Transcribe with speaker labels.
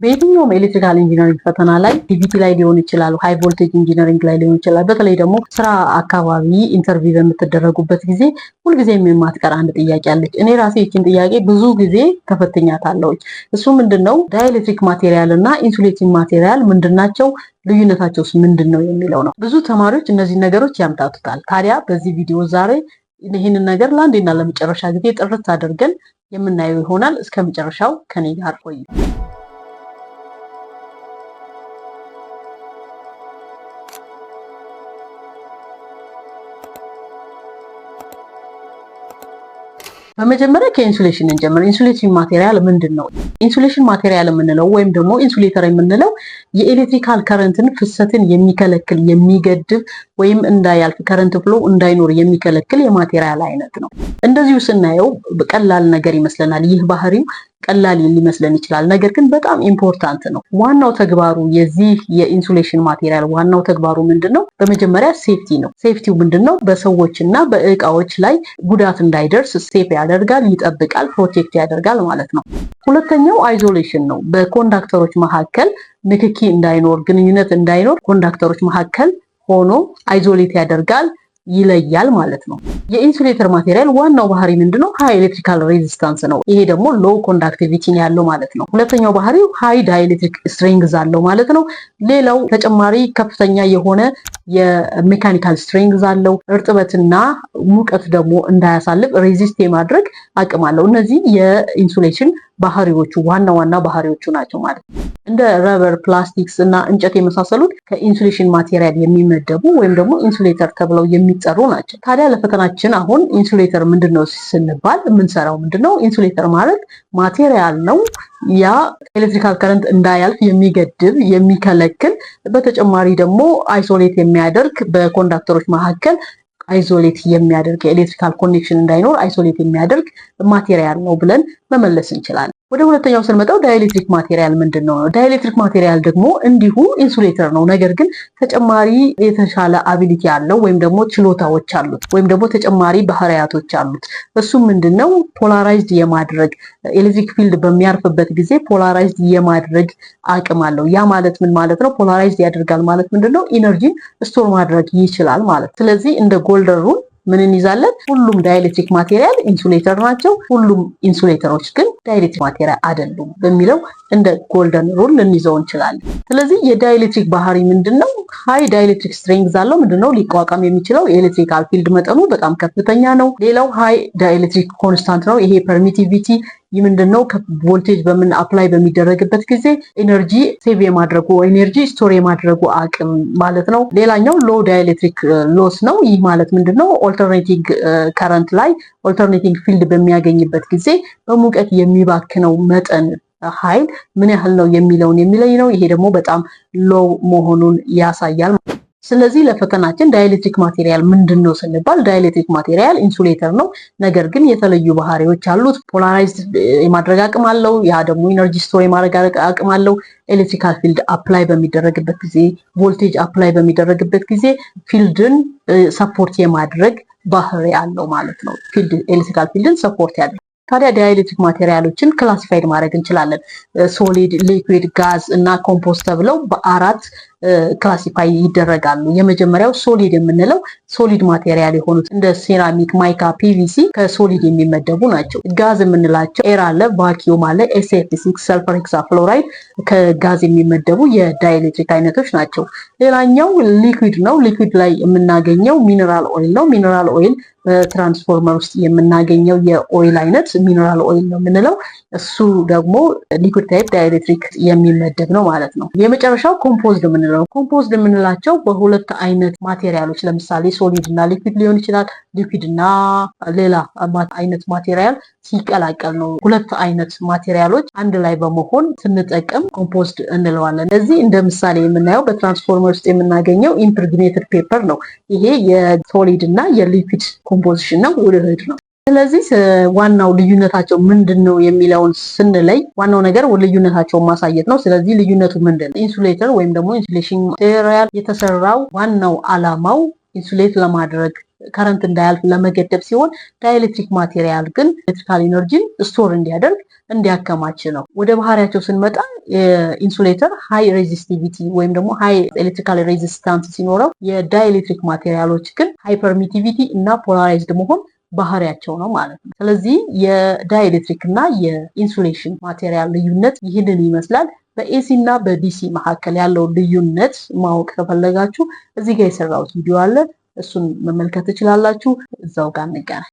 Speaker 1: በየትኛውም ኤሌክትሪካል ኢንጂነሪንግ ፈተና ላይ ዲቪቲ ላይ ሊሆን ይችላል፣ ሃይ ቮልቴጅ ኢንጂነሪንግ ላይ ሊሆን ይችላል። በተለይ ደግሞ ስራ አካባቢ ኢንተርቪው በምትደረጉበት ጊዜ ሁልጊዜም የማትቀር አንድ ጥያቄ አለች። እኔ ራሴ ይችን ጥያቄ ብዙ ጊዜ ተፈትኛታለሁ። እሱ ምንድነው ዳይኤሌክትሪክ ማቴሪያል እና ኢንሱሌቲንግ ማቴሪያል ምንድናቸው? ልዩነታቸውስ ምንድነው የሚለው ነው። ብዙ ተማሪዎች እነዚህ ነገሮች ያምታቱታል። ታዲያ በዚህ ቪዲዮ ዛሬ ይህንን ነገር ለአንዴና ለመጨረሻ ጊዜ ጥርት አድርገን የምናየው ይሆናል። እስከ መጨረሻው ከኔ ጋር ቆዩ። በመጀመሪያ ከኢንሱሌሽን እንጀምር። ኢንሱሌቲንግ ማቴሪያል ምንድነው? ኢንሱሌሽን ማቴሪያል የምንለው ወይም ደግሞ ኢንሱሌተር የምንለው የኤሌክትሪካል ከረንትን ፍሰትን የሚከለክል የሚገድብ ወይም እንዳያልፍ ከረንት ፍሎ እንዳይኖር የሚከለክል የማቴሪያል አይነት ነው። እንደዚሁ ስናየው ቀላል ነገር ይመስለናል። ይህ ባህሪው ቀላል ሊመስለን ይችላል። ነገር ግን በጣም ኢምፖርታንት ነው። ዋናው ተግባሩ የዚህ የኢንሱሌሽን ማቴሪያል ዋናው ተግባሩ ምንድነው? በመጀመሪያ ሴፍቲ ነው። ሴፍቲው ምንድነው? በሰዎችና በእቃዎች ላይ ጉዳት እንዳይደርስ ሴፍ ያደርጋል፣ ይጠብቃል፣ ፕሮቴክት ያደርጋል ማለት ነው። ሁለተኛው አይዞሌሽን ነው። በኮንዳክተሮች መካከል ንክኪ እንዳይኖር፣ ግንኙነት እንዳይኖር ኮንዳክተሮች መካከል ሆኖ አይዞሌት ያደርጋል፣ ይለያል ማለት ነው። የኢንሱሌተር ማቴሪያል ዋናው ባህሪ ምንድነው? ሃይ ኤሌክትሪካል ሬዚስታንስ ነው። ይሄ ደግሞ ሎው ኮንዳክቲቪቲ ያለው ማለት ነው። ሁለተኛው ባህሪው ሃይ ዳይኤሌክትሪክ ስትሬንግዝ አለው ማለት ነው። ሌላው ተጨማሪ ከፍተኛ የሆነ የሜካኒካል ስትሬንግዝ አለው። እርጥበትና ሙቀት ደግሞ እንዳያሳልፍ ሬዚስት የማድረግ አቅም አለው። እነዚህ የኢንሱሌሽን ባህሪዎቹ ዋና ባህሪዎቹ ናቸው ማለት ነው። እንደ ረበር፣ ፕላስቲክስ እና እንጨት የመሳሰሉት ከኢንሱሌሽን ማቴሪያል የሚመደቡ ወይም ደግሞ ኢንሱሌተር ተብለው የሚጠሩ ናቸው። ታዲያ ለፈተናችን አሁን ኢንሱሌተር ምንድነው ስንባል የምንሰራው ምንድነው? ኢንሱሌተር ማለት ማቴሪያል ነው። ያ ኤሌክትሪካል ከረንት እንዳያልፍ የሚገድብ የሚከለክል፣ በተጨማሪ ደግሞ አይሶሌት የሚያደርግ በኮንዳክተሮች መካከል አይዞሌት የሚያደርግ የኤሌክትሪካል ኮኔክሽን እንዳይኖር አይሶሌት የሚያደርግ ማቴሪያል ነው ብለን መመለስ እንችላለን። ወደ ሁለተኛው ስንመጣው ዳይኤሌክትሪክ ማቴሪያል ምንድነው? ዳይኤሌክትሪክ ማቴሪያል ደግሞ እንዲሁ ኢንሱሌተር ነው። ነገር ግን ተጨማሪ የተሻለ አቢሊቲ አለው ወይም ደግሞ ችሎታዎች አሉት ወይም ደግሞ ተጨማሪ ባህሪያቶች አሉት። እሱም ምንድነው? ፖላራይዝድ የማድረግ ኤሌክትሪክ ፊልድ በሚያርፍበት ጊዜ ፖላራይዝድ የማድረግ አቅም አለው። ያ ማለት ምን ማለት ነው? ፖላራይዝድ ያደርጋል ማለት ምንድነው? ኢነርጂን ስቶር ማድረግ ይችላል ማለት። ስለዚህ እንደ ጎልደን ሩል ምን እንይዛለን? ሁሉም ዳይኤሌክትሪክ ማቴሪያል ኢንሱሌተር ናቸው፣ ሁሉም ኢንሱሌተሮች ግን ዳይኤሌክትሪክ ማቴሪያል አይደሉም በሚለው እንደ ጎልደን ሩል ልንይዘው እንችላለን። ስለዚህ የዳይኤሌክትሪክ ባህሪ ምንድነው? ሃይ ዳይኤሌክትሪክ ስትሬንግዝ አለው። ምንድነው? ሊቋቋም የሚችለው የኤሌክትሪካል ፊልድ መጠኑ በጣም ከፍተኛ ነው። ሌላው ሃይ ዳይኤሌክትሪክ ኮንስታንት ነው። ይሄ ፐርሚቲቪቲ ምንድነው? ቮልቴጅ በምን አፕላይ በሚደረግበት ጊዜ ኤነርጂ ሴቭ የማድረጉ ኤነርጂ ስቶር የማድረጉ አቅም ማለት ነው። ሌላኛው ሎ ዳይኤሌክትሪክ ሎስ ነው። ይህ ማለት ምንድነው? ኦልተርኔቲንግ ከረንት ላይ ኦልተርኔቲንግ ፊልድ በሚያገኝበት ጊዜ በሙቀት የሚባክነው መጠን ኃይል ምን ያህል ነው የሚለውን የሚለይ ነው። ይሄ ደግሞ በጣም ሎው መሆኑን ያሳያል። ስለዚህ ለፈተናችን ዳይኤሌክትሪክ ማቴሪያል ምንድነው ስንባል ዳይኤሌክትሪክ ማቴሪያል ኢንሱሌተር ነው። ነገር ግን የተለዩ ባህሪዎች አሉት። ፖላራይዝድ የማድረግ አቅም አለው። ያ ደግሞ ኢነርጂ ስቶር የማድረግ አቅም አለው። ኤሌክትሪካል ፊልድ አፕላይ በሚደረግበት ጊዜ፣ ቮልቴጅ አፕላይ በሚደረግበት ጊዜ ፊልድን ሰፖርት የማድረግ ባህሪ አለው ማለት ነው። ኤሌክትሪካል ፊልድን ሰፖርት ያደርጋል። ታዲያ ዳይኤሌክትሪክ ማቴሪያሎችን ክላሲፋይድ ማድረግ እንችላለን። ሶሊድ፣ ሊኩዊድ፣ ጋዝ እና ኮምፖስት ተብለው በአራት ክላሲፋይ ይደረጋሉ። የመጀመሪያው ሶሊድ የምንለው ሶሊድ ማቴሪያል የሆኑት እንደ ሴራሚክ፣ ማይካ፣ ፒቪሲ ከሶሊድ የሚመደቡ ናቸው። ጋዝ የምንላቸው ኤር አለ፣ ቫኪዩም አለ፣ SF6፣ ሰልፈር ሄክሳፍሎራይድ ከጋዝ የሚመደቡ የዳይኤሌክትሪክ አይነቶች ናቸው። ሌላኛው ሊኩዊድ ነው። ሊኩዊድ ላይ የምናገኘው ሚነራል ኦይል ነው። ሚነራል ኦይል በትራንስፎርመር ውስጥ የምናገኘው የኦይል አይነት ሚነራል ኦይል ነው የምንለው። እሱ ደግሞ ሊኩዊድ ታይፕ ዳይኤሌክትሪክ የሚመደብ ነው ማለት ነው። የመጨረሻው ኮምፖዝድ የምንለው ኮምፖዝድ የምንላቸው በሁለት አይነት ማቴሪያሎች ለምሳሌ ሶሊድ እና ሊኩዊድ ሊሆን ይችላል። ሊኩዊድ እና ሌላ አይነት ማቴሪያል ሲቀላቀል ነው። ሁለት አይነት ማቴሪያሎች አንድ ላይ በመሆን ስንጠቀም ኮምፖዝድ እንለዋለን። እዚህ እንደ ምሳሌ የምናየው በትራንስፎርመር ውስጥ የምናገኘው ኢምፕሪግኔትድ ፔፐር ነው። ይሄ የሶሊድ እና የሊኩዊድ ኮምፖዚሽን ነው፣ ውህድ ነው። ስለዚህ ዋናው ልዩነታቸው ምንድነው የሚለውን ስንለይ ዋናው ነገር ልዩነታቸውን ማሳየት ነው። ስለዚህ ልዩነቱ ምንድነው? ኢንሱሌተር ወይም ደግሞ ኢንሱሌሽን ማቴሪያል የተሰራው ዋናው ዓላማው ኢንሱሌት ለማድረግ ከረንት እንዳያልፍ ለመገደብ ሲሆን፣ ዳይኤሌክትሪክ ማቴሪያል ግን ኤሌክትሪካል ኢነርጂን ስቶር እንዲያደርግ እንዲያከማች ነው። ወደ ባህሪያቸው ስንመጣ ኢንሱሌተር ሃይ ሬዚስቲቪቲ ወይም ደግሞ ሃይ ኤሌክትሪካል ሬዚስታንስ ሲኖረው፣ የዳይኤሌክትሪክ ማቴሪያሎች ግን ሃይ ፐርሚቲቪቲ እና ፖላራይዝድ መሆን ባህሪያቸው ነው ማለት ነው። ስለዚህ የዳይኤሌክትሪክ እና የኢንሱሌሽን ማቴሪያል ልዩነት ይህንን ይመስላል። በኤሲ እና በዲሲ መካከል ያለው ልዩነት ማወቅ ከፈለጋችሁ እዚህ ጋር የሰራሁት ቪዲዮ አለ፣ እሱን መመልከት ትችላላችሁ። እዛው ጋር እንገናኝ።